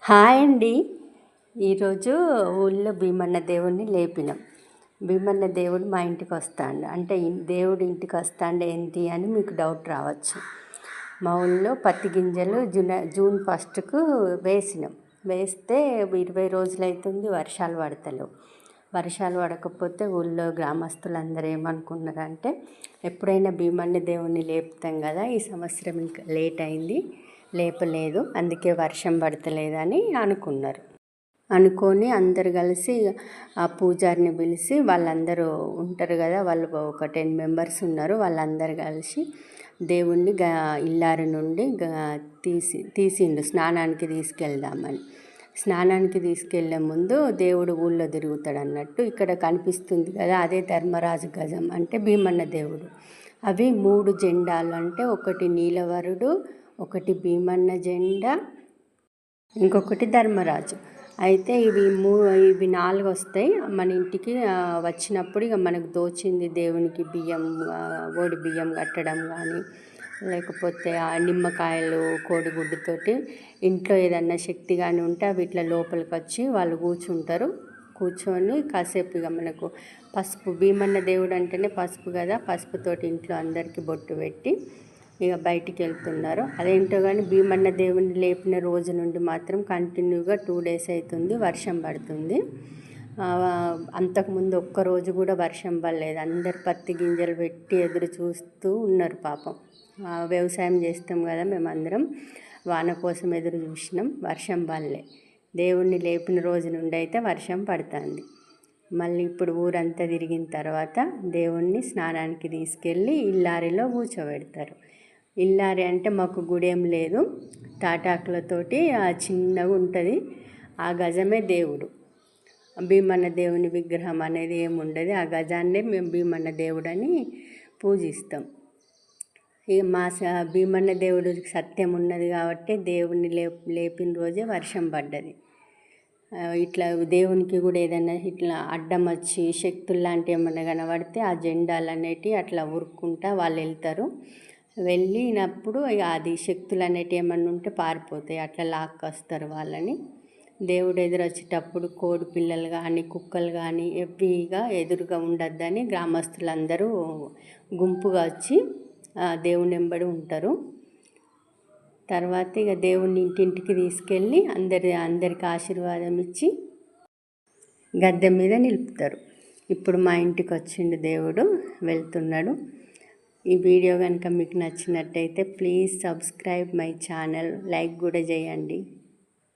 Hi అండి. ఈరోజు ఊళ్ళో భీమన్న దేవుడిని లేపినాం. భీమన్న దేవుడు మా ఇంటికి వస్తాడు అంటే దేవుడు ఇంటికి వస్తాండే ఏంటి అని మీకు డౌట్ రావచ్చు. మా ఊళ్ళో పత్తి గింజలు జూన్ 1కు వేసినాం. వేస్తే 20 రోజులు అవుతుంది, వర్షాలు పడతలేవు. వర్షాలు పడకపోతే ఊళ్ళో గ్రామస్తులందరూ ఏమనుకున్నారంటే ఎప్పుడైనా భీమన్న దేవుడిని లేపుతాం కదా, ఈ సంవత్సరం ఇంకా లేట్ అయింది, లేపలేదు, అందుకే వర్షం పడతలేదని అనుకున్నారు. అనుకొని అందరు కలిసి ఆ పూజారిని పిలిచి, వాళ్ళందరూ ఉంటారు కదా, వాళ్ళు ఒక 10 మెంబర్స్ ఉన్నారు, వాళ్ళందరూ కలిసి దేవుణ్ణి ఇల్లారి నుండి తీసిండు స్నానానికి తీసుకెళ్దామని. స్నానానికి తీసుకెళ్లే ముందు దేవుడు ఊళ్ళో తిరుగుతాడు అన్నట్టు. ఇక్కడ కనిపిస్తుంది కదా, అదే ధర్మరాజు గజం అంటే భీమన్న దేవుడు. అవి 3 జెండాలు, అంటే ఒకటి నీలవరుడు, ఒకటి భీమన్న జెండా, ఇంకొకటి ధర్మరాజు. అయితే ఇవి 4 వస్తాయి మన ఇంటికి వచ్చినప్పుడు. ఇక మనకు దోచింది దేవునికి బియ్యం, ఓడి బియ్యం కట్టడం కానీ, లేకపోతే ఆ నిమ్మకాయలు కోడిగుడ్డుతోటి ఇంట్లో ఏదన్నా శక్తి కానీ ఉంటే అవి ఇట్లా లోపలికి వచ్చి వాళ్ళు కూర్చుంటారు. కూర్చొని కాసేపు ఇక మనకు పసుపు, భీమన్న దేవుడు అంటేనే పసుపు కదా, పసుపుతోటి ఇంట్లో అందరికీ బొట్టు పెట్టి ఇక బయటికి వెళ్తున్నారు. అదేంటో కానీ భీమన్న దేవుని లేపిన రోజు నుండి మాత్రం కంటిన్యూగా 2 డేస్ అవుతుంది వర్షం పడుతుంది. అంతకుముందు ఒక్కరోజు కూడా వర్షం పడలేదు. అందరు పత్తి గింజలు పెట్టి ఎదురు చూస్తూ ఉన్నారు పాపం. వ్యవసాయం చేస్తాం కదా మేమందరం, వాన కోసం ఎదురు చూసినాం, వర్షం పడలే. దేవుణ్ణి లేపిన రోజు నుండి అయితే వర్షం పడుతుంది. మళ్ళీ ఇప్పుడు ఊరంతా తిరిగిన తర్వాత దేవుణ్ణి స్నానానికి తీసుకెళ్ళి ఇల్లారిలో కూర్చోబెడతారు. ఇల్లారి అంటే మాకు గుడి ఏం లేదు, తాటాకులతోటి చిన్నగా ఉంటుంది. ఆ గజమే దేవుడు. భీమన్న దేవుని విగ్రహం అనేది ఏముండదు. ఆ గజాన్నే మేము భీమన్న దేవుడు అని పూజిస్తాం. ఇక మా భీమన్న దేవుడికి సత్యం ఉన్నది కాబట్టి దేవుణ్ణి లేపిన రోజే వర్షం పడ్డది. ఇట్లా దేవునికి కూడా ఏదైనా ఇట్లా అడ్డం వచ్చి శక్తులు లాంటివి ఏమన్నా కనబడితే ఆ జెండాలు అనేటివి అట్లా ఉరుక్కుంటా వాళ్ళు వెళ్తారు. వెళ్ళినప్పుడు అది శక్తులు అనేటివి ఏమన్నా ఉంటే పారిపోతాయి, అట్లా లాక్కొస్తారు వాళ్ళని. దేవుడు ఎదురు వచ్చేటప్పుడు కోడి పిల్లలు కానీ కుక్కలు కానీ ఎవ్విగా ఎదురుగా ఉండొద్దని గ్రామస్తులందరూ గుంపుగా వచ్చి దేవుని వెంబడి ఉంటారు. తర్వాత ఇక దేవుణ్ణి ఇంటింటికి తీసుకెళ్ళి అందరికి ఆశీర్వాదం ఇచ్చి గద్దె మీద నిలుపుతారు. ఇప్పుడు మా ఇంటికి వచ్చిండు దేవుడు, వెళ్తున్నాడు. ఈ వీడియో కనుక మీకు నచ్చినట్టయితే please subscribe my channel, like కూడా చేయండి.